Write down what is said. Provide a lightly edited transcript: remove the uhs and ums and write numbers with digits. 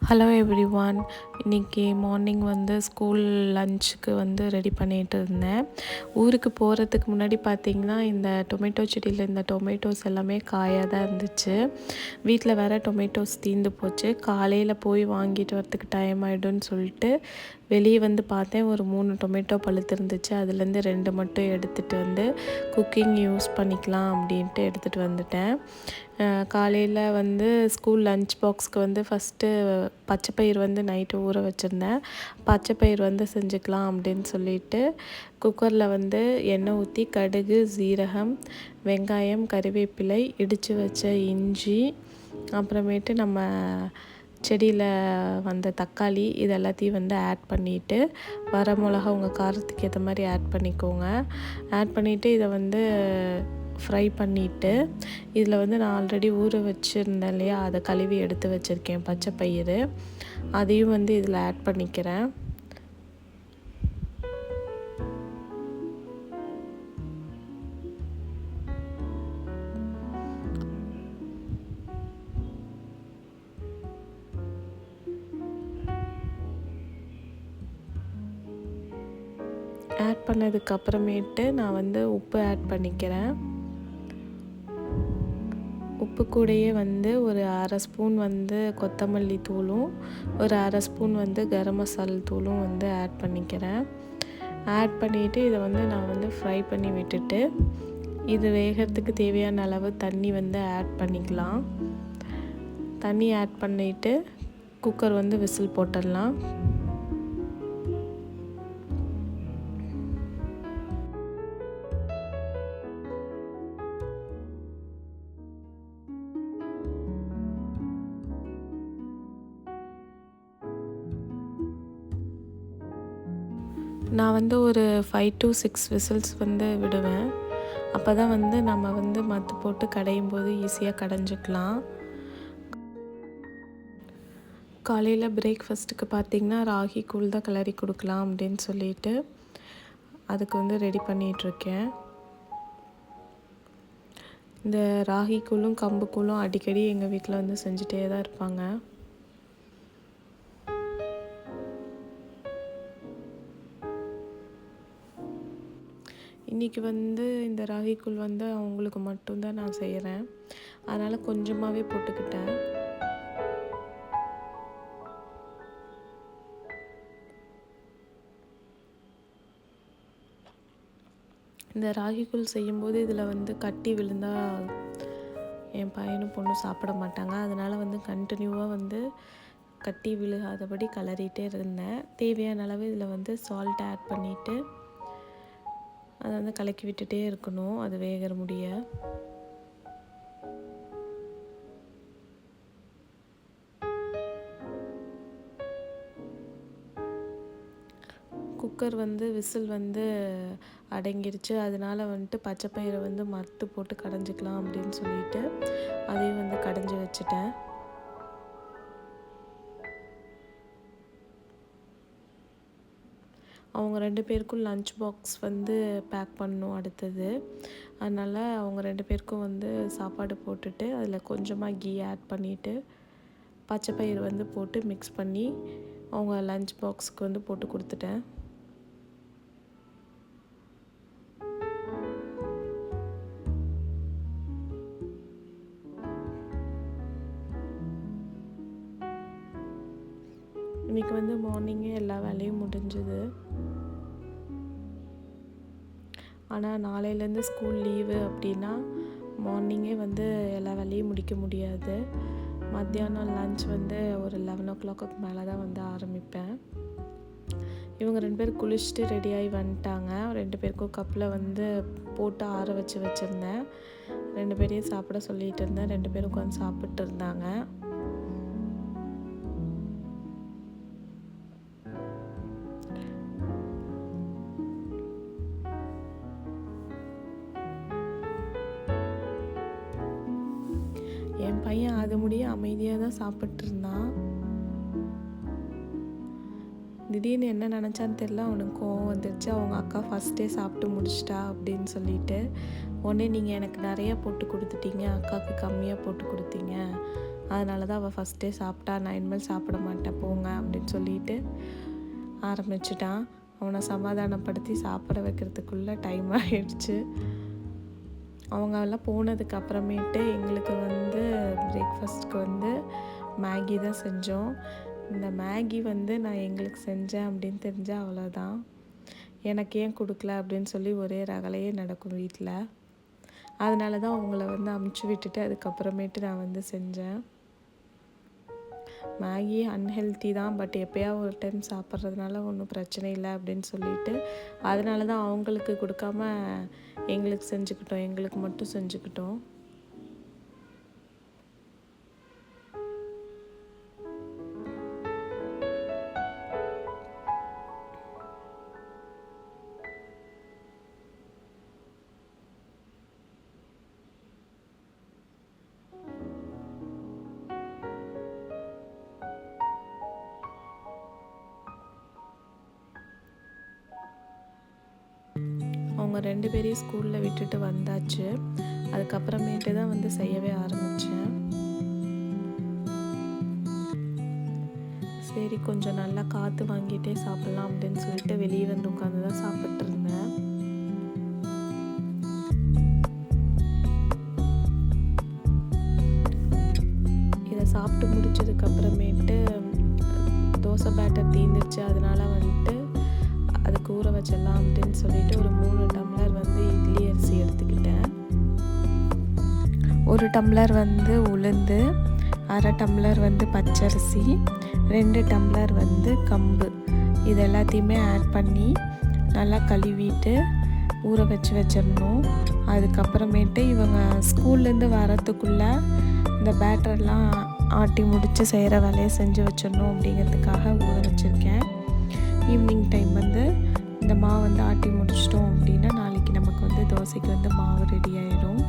Hello everyone. இன்றைக்கி morning school லஞ்சுக்கு ready பண்ணிகிட்டு இருந்தேன். ஊருக்கு போகிறதுக்கு முன்னாடி பார்த்திங்கன்னா இந்த டொமேட்டோ செடியில் இந்த டொமேட்டோஸ் எல்லாமே காயாக தான் இருந்துச்சு. வீட்டில் வேறு டொமேட்டோஸ் தீர்ந்து போச்சு. காலையில் போய் வாங்கிட்டு வரத்துக்கு டைம் ஆகிடும்னு சொல்லிட்டு வெளியே பார்த்தேன். ஒரு 3 டொமேட்டோ பழுத்து இருந்துச்சு. அதுலேருந்து 2 மட்டும் எடுத்துகிட்டு குக்கிங் யூஸ் பண்ணிக்கலாம் அப்படின்ட்டு எடுத்துகிட்டு வந்துட்டேன். காலையில் ஸ்கூல் லஞ்ச் பாக்ஸ்க்கு ஃபஸ்ட்டு பச்சைப்பயிர் நைட்டு ஊற வச்சுருந்தேன். பச்சைப்பயிர் செஞ்சுக்கலாம் அப்படின்னு சொல்லிட்டு குக்கரில் எண்ணெய் ஊற்றி கடுகு, சீரகம், வெங்காயம், கறிவேப்பிலை, இடித்து வச்ச இஞ்சி, அப்புறமேட்டு நம்ம செடியில் தக்காளி இது எல்லாத்தையும் ஆட் பண்ணிவிட்டு, வர மிளகா உங்கள் காரத்துக்கு ஏற்ற மாதிரி ஆட் பண்ணிக்கோங்க. ஆட் பண்ணிவிட்டு இதை ஃப்ரை பண்ணிவிட்டு இதில் நான் ஆல்ரெடி ஊற வச்சுருந்தேன் இல்லையா, அதை கழுவி எடுத்து வச்சுருக்கேன் பச்சைப்பயிறு. அதையும் இதில் ஆட் பண்ணிக்கிறேன். ஆட் பண்ணதுக்கப்புறமேட்டு நான் உப்பு ஆட் பண்ணிக்கிறேன். உப்பு கூடையே ஒரு அரை ஸ்பூன் கொத்தமல்லி தூளும், ஒரு அரை ஸ்பூன் கரம் மசாலா தூளும் ஆட் பண்ணிக்கிறேன். ஆட் பண்ணிவிட்டு இதை நான் ஃப்ரை பண்ணி விட்டுட்டு இது வேகிறதுக்கு தேவையான அளவு தண்ணி ஆட் பண்ணிக்கலாம். தண்ணி ஆட் பண்ணிவிட்டு குக்கர் விசில் போட்டுடலாம். நான் ஒரு 5 to 6 விசில்ஸ் விடுவேன். அப்போ தான் நம்ம மத்து போட்டு கடையும் போது ஈஸியாக கடைஞ்சிக்கலாம். காலையில் பிரேக்ஃபாஸ்ட்டுக்கு பார்த்திங்கன்னா ராகி கூழ் தான் கிளறி கொடுக்கலாம் அப்படின்னு சொல்லிட்டு அதுக்கு ரெடி பண்ணிகிட்ருக்கேன். இந்த ராகி கூழும் கம்பு கூழும் அடிக்கடி எங்கள் வீட்டில் செஞ்சுட்டே தான் இருப்பாங்க. இன்றைக்கி இந்த ராகி கூழ் அவங்களுக்கு மட்டும்தான் நான் செய்கிறேன். அதனால் கொஞ்சமாகவே போட்டுக்கிட்டேன். இந்த ராகி கூழ் செய்யும்போது இதில் கட்டி விழுந்தால் என் பையனும் பொண்ணும் சாப்பிட மாட்டாங்க. அதனால் கண்டினியூவாக கட்டி விழுகாதபடி கலரிகிட்டே இருந்தேன். தேவையான அளவு இதில் சால்ட் ஆட் பண்ணிவிட்டு அதை கலக்கி விட்டுட்டே இருக்கணும், அது வேகிற முடிய. குக்கர் விசில் அடங்கிருச்சு. அதனால் பச்சைப்பயிரை மத்து போட்டு கடைஞ்சிக்கலாம் அப்படின்னு சொல்லிட்டு அதையும் கடைஞ்சி வச்சுட்டேன். அவங்க 2 பேருக்கும் லஞ்ச் பாக்ஸ் பேக் பண்ணணும் அடுத்தது. அதனால் அவங்க 2 பேருக்கும் சாப்பாடு போட்டுட்டு அதில் கொஞ்சமாக கீ ஆட் பண்ணிவிட்டு பச்சைப்பயிறு போட்டு மிக்ஸ் பண்ணி அவங்க லஞ்ச் பாக்ஸுக்கு போட்டு கொடுத்துட்டேன். இன்றைக்கி மார்னிங்கே எல்லா வேலையும் முடிஞ்சுது. ஆனால் நாளையிலேருந்து ஸ்கூல் லீவு அப்படின்னா மார்னிங்கே எல்லா வேலையும் முடிக்க முடியாது. மத்தியானம் லன்ச் ஒரு 11 o'clock மேலே தான் ஆரம்பிப்பேன். இவங்க 2 பேர் குளிச்சுட்டு ரெடியாகி வந்துட்டாங்க. 2 பேருக்கும் கப்பில் போட்டு ஆற வச்சுருந்தேன். 2 பேரையும் சாப்பிட சொல்லிகிட்டு இருந்தேன். 2 பேரும் உட்காந்து சாப்பிட்டு இருந்தாங்க. என் பையன் அது முடிய அமைதியாக தான் சாப்பிட்ருந்தான். திடீர்னு என்ன நினச்சான்னு தெரில, அவனுக்கு கோவம் வந்துடுச்சு. அவங்க அக்கா ஃபஸ்ட்டே சாப்பிட்டு முடிச்சிட்டா அப்படின்னு சொல்லிட்டு, உடனே நீங்கள் எனக்கு நிறையா போட்டு கொடுத்துட்டீங்க, அக்காவுக்கு கம்மியாக போட்டு கொடுத்தீங்க அதனால தான் அவள் ஃபஸ்ட்டே சாப்பிட்டா, நான் இனிமேல் சாப்பிட மாட்டேன் போங்க அப்படின்னு சொல்லிட்டு ஆரம்பிச்சிட்டான். அவனை சமாதானப்படுத்தி சாப்பிட வைக்கிறதுக்குள்ளே டைம் ஆகிடுச்சு. அவங்க எல்லாம் போனதுக்கு அப்புறமேட்டு எங்களுக்கு வந்து பிரேக்ஃபாஸ்ட்டுக்கு வந்து மேகி தான் செஞ்சோம். இந்த மேகி வந்து நான் எங்களுக்கு செஞ்சேன் அப்படின்னு தெரிஞ்சால் அவ்வளோதான். எனக்கு ஏன் கொடுக்கல அப்படின்னு சொல்லி ஒரே ரகலையே நடக்கும் வீட்டில். அதனால தான் அவங்கள வந்து அமுச்சு விட்டுட்டு அதுக்கப்புறமேட்டு நான் வந்து செஞ்சேன். மேகி அன்ஹெல்த்தி தான், பட் எப்போயாவது ஒரு டைம் சாப்பிட்றதுனால ஒன்றும் பிரச்சனை இல்லை அப்படின்னு சொல்லிட்டு அதனால தான் அவங்களுக்கு கொடுக்காம எங்களுக்கு செஞ்சுக்கிட்டோம், எங்களுக்கு மட்டும் செஞ்சுக்கிட்டோம். அவங்க 2 பேரையும் ஸ்கூலில் விட்டுட்டு வந்தாச்சு. அதுக்கப்புறமேட்டு தான் வந்து செய்யவே ஆரம்பித்தேன். சரி கொஞ்சம் நல்லா காற்று வாங்கிட்டே சாப்பிட்லாம் அப்படின்னு சொல்லிட்டு வெளியே வந்து உட்காந்து தான் சாப்பிட்ருந்தேன். இதை சாப்பிட்டு முடிச்சதுக்கப்புறமேட்டு தோசை பேட்டர் தீர்ந்துருச்சு. அதனால வந்துட்டு அதுக்கு ஊற வச்சிடலாம் அப்படின்னு சொல்லிட்டு ஒரு 3 டம்ளர் வந்து இட்லி அரிசி எடுத்துக்கிட்டேன். 1 டம்ளர் வந்து உளுந்து, 1/2 டம்ளர் வந்து பச்சரிசி, 2 டம்ளர் வந்து கம்பு, இது எல்லாத்தையுமே ஆட் பண்ணி நல்லா கழுவிட்டு ஊற வச்சிடணும். அதுக்கப்புறமேட்டு இவங்க ஸ்கூல்லேருந்து வரத்துக்குள்ளே இந்த பேட்டர்லாம் ஆட்டி முடித்து செய்கிற வேலையை செஞ்சு வச்சிடணும் அப்படிங்கிறதுக்காக ஊற வச்சுருக்கேன். ஈவினிங் டைம் வந்து இந்த மாவு வந்து ஆட்டி முடிச்சிட்டோம் அப்படின்னா நாளைக்கு நமக்கு வந்து தோசைக்கு வந்து மாவு ரெடி ஆகிடும்.